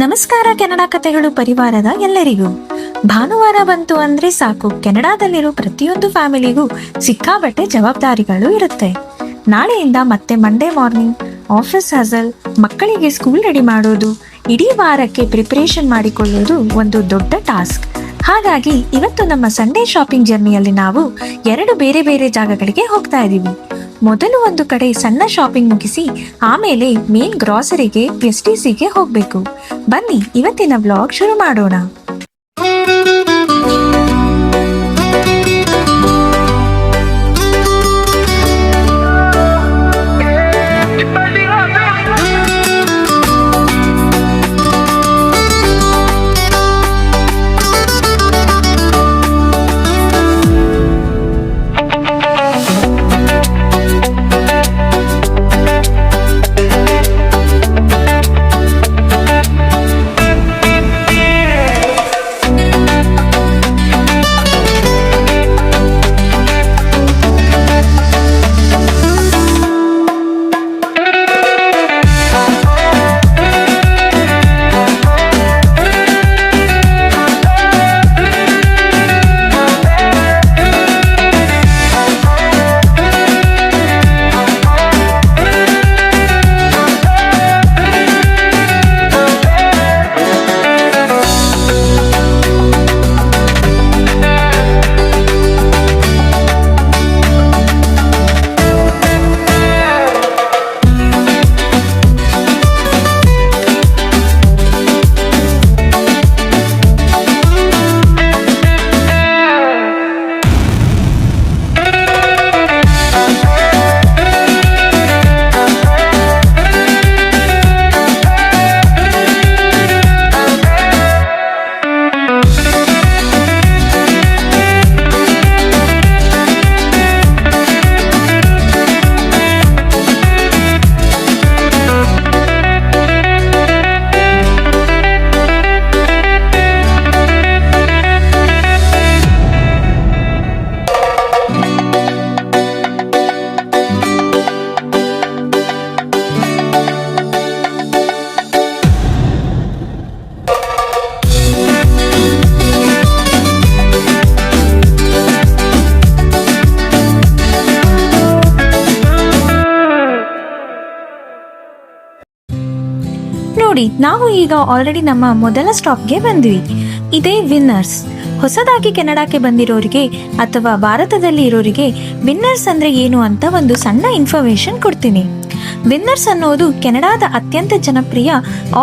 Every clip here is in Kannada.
ನಮಸ್ಕಾರ ಕೆನಡಾ ಕಥೆಗಳು ಪರಿವಾರದ ಎಲ್ಲರಿಗೂ. ಭಾನುವಾರ ಬಂತು ಅಂದ್ರೆ ಸಾಕು, ಕೆನಡಾದಲ್ಲಿರೋ ಪ್ರತಿಯೊಂದು ಫ್ಯಾಮಿಲಿಗೂ ಸಿಕ್ಕಾಬಟ್ಟೆ ಜವಾಬ್ದಾರಿಗಳು ಇರುತ್ತೆ. ನಾಳೆಯಿಂದ ಮತ್ತೆ ಮಂಡೇ ಮಾರ್ನಿಂಗ್ ಆಫೀಸ್ ಹಸಲ್, ಮಕ್ಕಳಿಗೆ ಸ್ಕೂಲ್ ರೆಡಿ ಮಾಡೋದು, ಇಡೀ ವಾರಕ್ಕೆ ಪ್ರಿಪರೇಷನ್ ಮಾಡಿಕೊಳ್ಳೋದು ಒಂದು ದೊಡ್ಡ ಟಾಸ್ಕ್. ಹಾಗಾಗಿ ಇವತ್ತು ನಮ್ಮ ಸಂಡೇ ಶಾಪಿಂಗ್ ಜರ್ನಿಯಲ್ಲಿ ನಾವು ಎರಡು ಬೇರೆ ಬೇರೆ ಜಾಗಗಳಿಗೆ ಹೋಗ್ತಾ ಇದ್ದೀವಿ. ಮೊದಲು ಒಂದು ಕಡೆ ಸಣ್ಣ ಶಾಪಿಂಗ್ ಮುಗಿಸಿ ಆಮೇಲೆ ಮೇನ್ ಗ್ರಾಸರಿಗೆ STCಗೆ ಹೋಗ್ಬೇಕು. ಬನ್ನಿ ಇವತ್ತಿನ ವ್ಲಾಗ್ ಶುರು ಮಾಡೋಣ. ನೋಡಿ, ನಾವು ಈಗ ಆಲ್ರೆಡಿ ನಮ್ಮ ಮೊದಲ ಸ್ಟಾಪ್ಗೆ ಬಂದ್ವಿ. ಇದೇ ವಿನ್ನರ್ಸ್. ಹೊಸದಾಗಿ ಕೆನಡಾಕ್ಕೆ ಬಂದಿರೋರಿಗೆ ಅಥವಾ ಭಾರತದಲ್ಲಿ ಇರೋರಿಗೆ ವಿನ್ನರ್ಸ್ ಅಂದ್ರೆ ಏನು ಅಂತ ಒಂದು ಸಣ್ಣ ಇನ್ಫಾರ್ಮೇಶನ್ ಕೊಡ್ತೀನಿ. ವಿನ್ನರ್ಸ್ ಅನ್ನೋದು ಕೆನಡಾದ ಅತ್ಯಂತ ಜನಪ್ರಿಯ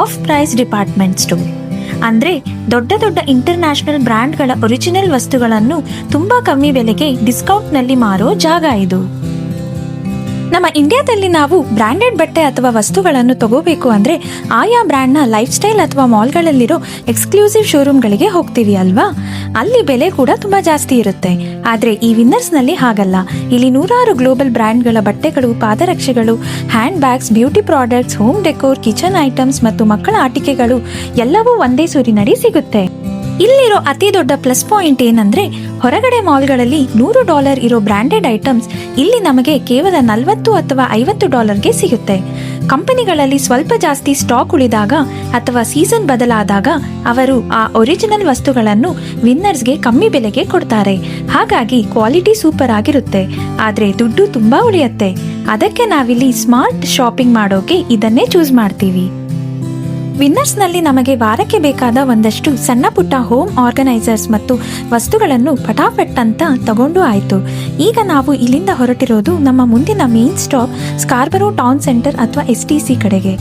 ಆಫ್ ಪ್ರೈಸ್ ಡಿಪಾರ್ಟ್ಮೆಂಟ್ ಸ್ಟೋರ್. ಅಂದ್ರೆ ದೊಡ್ಡ ದೊಡ್ಡ ಇಂಟರ್ನ್ಯಾಷನಲ್ ಬ್ರ್ಯಾಂಡ್ಗಳ ಒರಿಜಿನಲ್ ವಸ್ತುಗಳನ್ನು ತುಂಬಾ ಕಮ್ಮಿ ಬೆಲೆಗೆ ಡಿಸ್ಕೌಂಟ್ನಲ್ಲಿ ಮಾರೋ ಜಾಗ ಇದು. ನಮ್ಮ ಇಂಡಿಯಾದಲ್ಲಿ ನಾವು ಬ್ರ್ಯಾಂಡೆಡ್ ಬಟ್ಟೆ ಅಥವಾ ವಸ್ತುಗಳನ್ನು ತಗೋಬೇಕು ಅಂದ್ರೆ ಆಯಾ ಬ್ರ್ಯಾಂಡ್ನ ಲೈಫ್ ಸ್ಟೈಲ್ ಅಥವಾ ಮಾಲ್ಗಳಲ್ಲಿರೋ ಎಕ್ಸ್ಕ್ಲೂಸಿವ್ ಶೋರೂಮ್ಗಳಿಗೆ ಹೋಗ್ತೀವಿ ಅಲ್ವಾ? ಅಲ್ಲಿ ಬೆಲೆ ಕೂಡ ತುಂಬಾ ಜಾಸ್ತಿ ಇರುತ್ತೆ. ಆದ್ರೆ ಈ ವಿನ್ನರ್ಸ್ನಲ್ಲಿ ಹಾಗಲ್ಲ. ಇಲ್ಲಿ ನೂರಾರು ಗ್ಲೋಬಲ್ ಬ್ರ್ಯಾಂಡ್ಗಳ ಬಟ್ಟೆಗಳು, ಪಾದರಕ್ಷೆಗಳು, hand bags, beauty products, home decor, kitchen items ಮತ್ತು ಮಕ್ಕಳ ಆಟಿಕೆಗಳು ಎಲ್ಲವೂ ಒಂದೇ ಸೂರಿನಡಿ ಸಿಗುತ್ತೆ. ಇಲ್ಲಿರೋ ಅತಿ ದೊಡ್ಡ ಪ್ಲಸ್ ಪಾಯಿಂಟ್ ಏನಂದ್ರೆ, ಹೊರಗಡೆ ಮಾಲ್ಗಳಲ್ಲಿ $100 ಇರೋ ಬ್ರ್ಯಾಂಡೆಡ್ ಐಟಮ್ಸ್ ಇಲ್ಲಿ ನಮಗೆ ಕೇವಲ $40 ಅಥವಾ $50ಗೆ ಸಿಗುತ್ತೆ. ಕಂಪನಿಗಳಲ್ಲಿ ಸ್ವಲ್ಪ ಜಾಸ್ತಿ ಸ್ಟಾಕ್ ಉಳಿದಾಗ ಅಥವಾ ಸೀಸನ್ ಬದಲಾದಾಗ ಅವರು ಆ ಒರಿಜಿನಲ್ ವಸ್ತುಗಳನ್ನು ವಿನ್ನರ್ಸ್ಗೆ ಕಮ್ಮಿ ಬೆಲೆಗೆ ಕೊಡ್ತಾರೆ. ಹಾಗಾಗಿ ಕ್ವಾಲಿಟಿ ಸೂಪರ್ ಆಗಿರುತ್ತೆ, ಆದ್ರೆ ದುಡ್ಡು ತುಂಬಾ ಉಳಿಯುತ್ತೆ. ಅದಕ್ಕೆ ನಾವಿಲ್ಲಿ ಸ್ಮಾರ್ಟ್ ಶಾಪಿಂಗ್ ಮಾಡೋಕೆ ಇದನ್ನೇ ಚೂಸ್ ಮಾಡ್ತೀವಿ. ವಿನ್ನರ್ಸ್ನಲ್ಲಿ ನಮಗೆ ವಾರಕ್ಕೆ ಬೇಕಾದ ಒಂದಷ್ಟು ಸಣ್ಣ ಪುಟ್ಟ ಹೋಮ್ ಆರ್ಗನೈಸರ್ಸ್ ಮತ್ತು ವಸ್ತುಗಳನ್ನು ಪಟಾಪಟ್ ಅಂತ ತಗೊಂಡು ಆಯಿತು. ಈಗ ನಾವು ಇಲ್ಲಿಂದ ಹೊರಟಿರೋದು ನಮ್ಮ ಮುಂದಿನ ಮೇನ್ ಸ್ಟಾಪ್ ಸ್ಕಾರ್ಬರೋ ಟೌನ್ ಸೆಂಟರ್ ಅಥವಾ STC ಕಡೆಗೆ.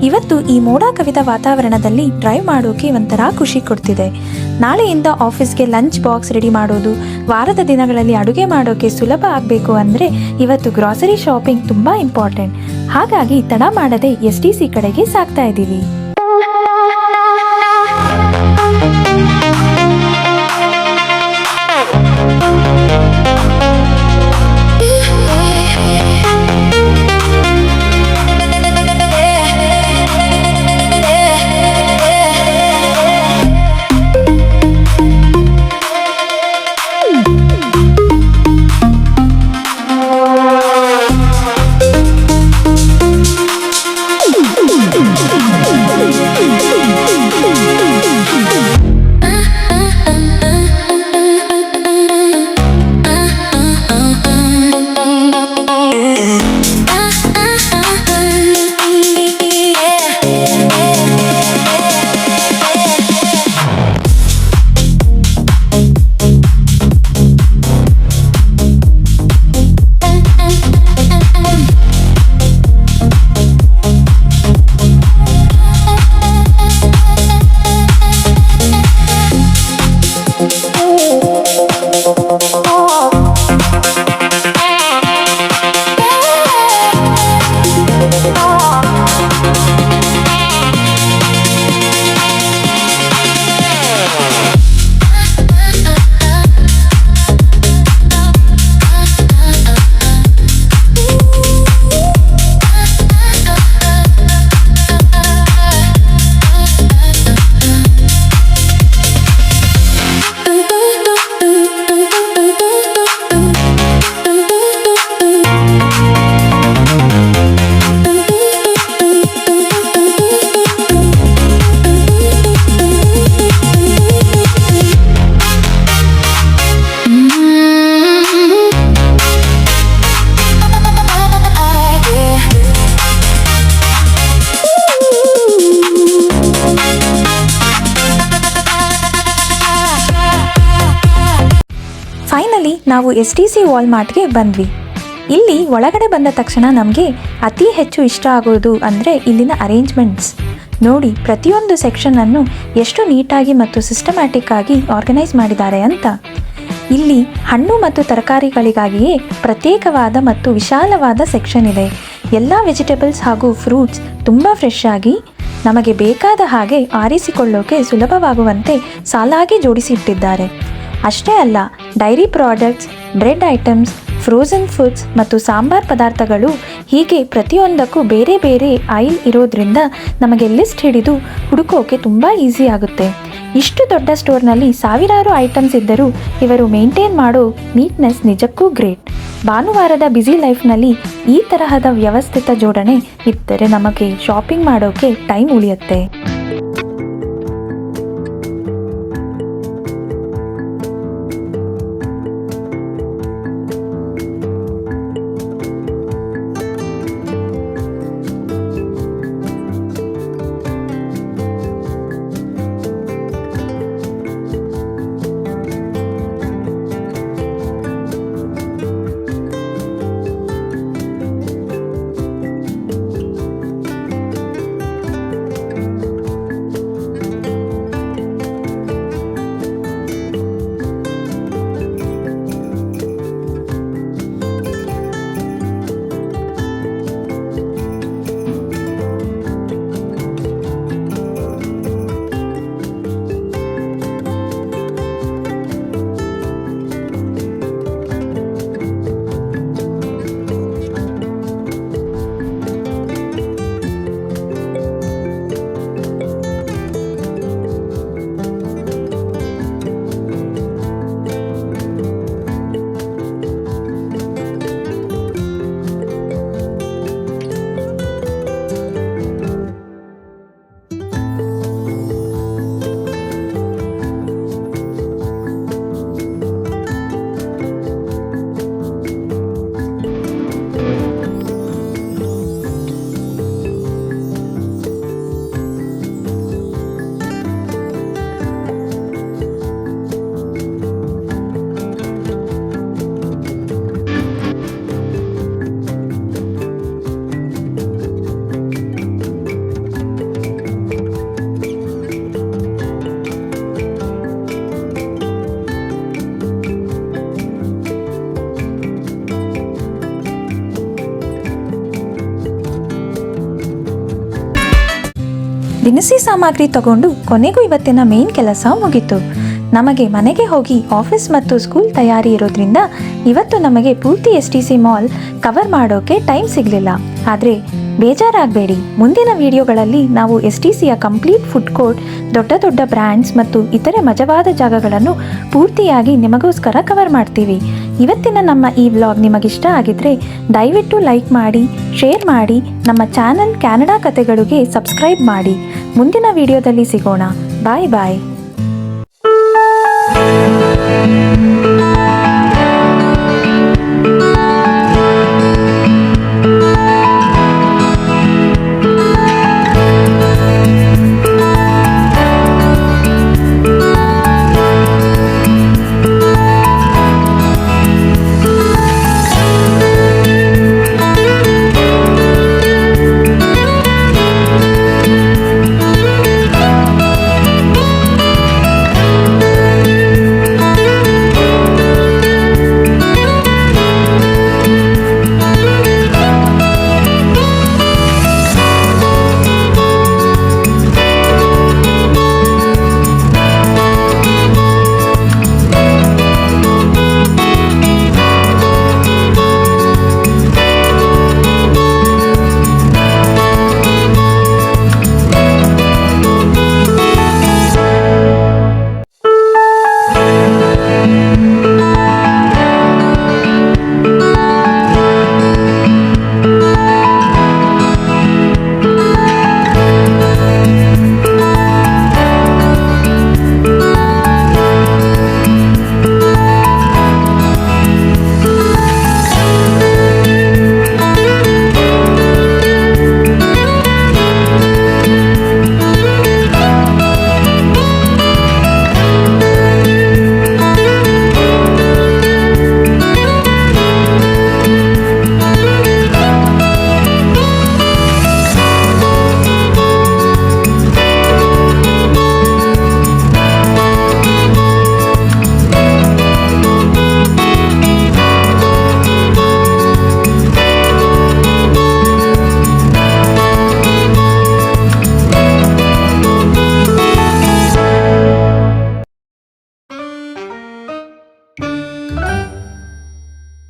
ಇವತ್ತು ಈ ಮೋಡ ಕವಿದ ವಾತಾವರಣದಲ್ಲಿ ಡ್ರೈವ್ ಮಾಡೋಕೆ ಒಂಥರ ಖುಷಿ ಕೊಡ್ತಿದೆ. ನಾಳೆಯಿಂದ ಆಫೀಸ್ಗೆ ಲಂಚ್ ಬಾಕ್ಸ್ ರೆಡಿ ಮಾಡೋದು, ವಾರದ ದಿನಗಳಲ್ಲಿ ಅಡುಗೆ ಮಾಡೋಕೆ ಸುಲಭ ಆಗಬೇಕು ಅಂದರೆ ಇವತ್ತು ಗ್ರಾಸರಿ ಶಾಪಿಂಗ್ ತುಂಬ ಇಂಪಾರ್ಟೆಂಟ್. ಹಾಗಾಗಿ ತಡ ಮಾಡದೆ STC ಕಡೆಗೆ ಸಾಗ್ತಾ ಇದ್ದೀವಿ. ನಾವು STC ವಾಲ್ಮಾರ್ಟ್ಗೆ ಬಂದ್ವಿ. ಇಲ್ಲಿ ಒಳಗಡೆ ಬಂದ ತಕ್ಷಣ ನಮಗೆ ಅತಿ ಹೆಚ್ಚು ಇಷ್ಟ ಆಗೋದು ಅಂದರೆ ಇಲ್ಲಿನ ಅರೇಂಜ್ಮೆಂಟ್ಸ್. ನೋಡಿ, ಪ್ರತಿಯೊಂದು ಸೆಕ್ಷನನ್ನು ಎಷ್ಟು ನೀಟಾಗಿ ಮತ್ತು ಸಿಸ್ಟಮ್ಯಾಟಿಕ್ ಆಗಿ ಆರ್ಗನೈಸ್ ಮಾಡಿದ್ದಾರೆ ಅಂತ. ಇಲ್ಲಿ ಹಣ್ಣು ಮತ್ತು ತರಕಾರಿಗಳಿಗಾಗಿಯೇ ಪ್ರತ್ಯೇಕವಾದ ಮತ್ತು ವಿಶಾಲವಾದ ಸೆಕ್ಷನ್ ಇದೆ. ಎಲ್ಲ ವೆಜಿಟೇಬಲ್ಸ್ ಹಾಗೂ ಫ್ರೂಟ್ಸ್ ತುಂಬ ಫ್ರೆಶ್ ಆಗಿ ನಮಗೆ ಬೇಕಾದ ಹಾಗೆ ಆರಿಸಿಕೊಳ್ಳೋಕೆ ಸುಲಭವಾಗುವಂತೆ ಸಾಲಾಗಿ ಜೋಡಿಸಿಟ್ಟಿದ್ದಾರೆ. ಅಷ್ಟೇ ಅಲ್ಲ, dairy products, bread items, frozen foods ಮತ್ತು ಸಾಂಬಾರ್ ಪದಾರ್ಥಗಳು ಹೀಗೆ ಪ್ರತಿಯೊಂದಕ್ಕೂ ಬೇರೆ ಬೇರೆ ಐಲ್ ಇರೋದ್ರಿಂದ ನಮಗೆ ಲಿಸ್ಟ್ ಹಿಡಿದು ಹುಡುಕೋಕೆ ತುಂಬ ಈಸಿ ಆಗುತ್ತೆ. ಇಷ್ಟು ದೊಡ್ಡ ಸ್ಟೋರ್ನಲ್ಲಿ ಸಾವಿರಾರು ಐಟಮ್ಸ್ ಇದ್ದರೂ ಇವರು ಮೇಂಟೈನ್ ಮಾಡೋ ನೀಟ್ನೆಸ್ ನಿಜಕ್ಕೂ ಗ್ರೇಟ್. ಭಾನುವಾರದ ಬ್ಯುಸಿ ಲೈಫ್ನಲ್ಲಿ ಈ ತರಹದ ವ್ಯವಸ್ಥಿತ ಜೋಡಣೆ ಇದ್ದರೆ ನಮಗೆ ಶಾಪಿಂಗ್ ಮಾಡೋಕೆ ಟೈಮ್ ಉಳಿಯುತ್ತೆ. ದಿನಸಿ ಸಾಮಗ್ರಿ ತಗೊಂಡು ಕೊನೆಗೂ ಇವತ್ತಿನ ಮೇನ್ ಕೆಲಸ ಮುಗೀತು. ನಮಗೆ ಮನೆಗೆ ಹೋಗಿ ಆಫೀಸ್ ಮತ್ತು ಸ್ಕೂಲ್ ತಯಾರಿ ಇರೋದ್ರಿಂದ ಇವತ್ತು ನಮಗೆ ಪೂರ್ತಿ STC ಮಾಲ್ ಕವರ್ ಮಾಡೋಕೆ ಟೈಮ್ ಸಿಗಲಿಲ್ಲ. ಆದರೆ ಬೇಜಾರಾಗಬೇಡಿ, ಮುಂದಿನ ವಿಡಿಯೋಗಳಲ್ಲಿ ನಾವು STCಯ ಕಂಪ್ಲೀಟ್ ಫುಡ್ ಕೋರ್ಟ್, ದೊಡ್ಡ ದೊಡ್ಡ ಬ್ರ್ಯಾಂಡ್ಸ್ ಮತ್ತು ಇತರೆ ಮಜವಾದ ಜಾಗಗಳನ್ನು ಪೂರ್ತಿಯಾಗಿ ನಿಮಗೋಸ್ಕರ ಕವರ್ ಮಾಡ್ತೀವಿ. ಇವತ್ತಿನ ನಮ್ಮ ಈ ವ್ಲಾಗ್ ನಿಮಗಿಷ್ಟ ಆಗಿದ್ರೆ ದಯವಿಟ್ಟು ಲೈಕ್ ಮಾಡಿ, ಶೇರ್ ಮಾಡಿ, ನಮ್ಮ ಚಾನಲ್ ಕನ್ನಡ ಕಥೆಗಳಿಗೆ ಸಬ್ಸ್ಕ್ರೈಬ್ ಮಾಡಿ. ಮುಂದಿನ ವಿಡಿಯೋದಲ್ಲಿ ಸಿಗೋಣ. ಬಾಯ್ ಬಾಯ್.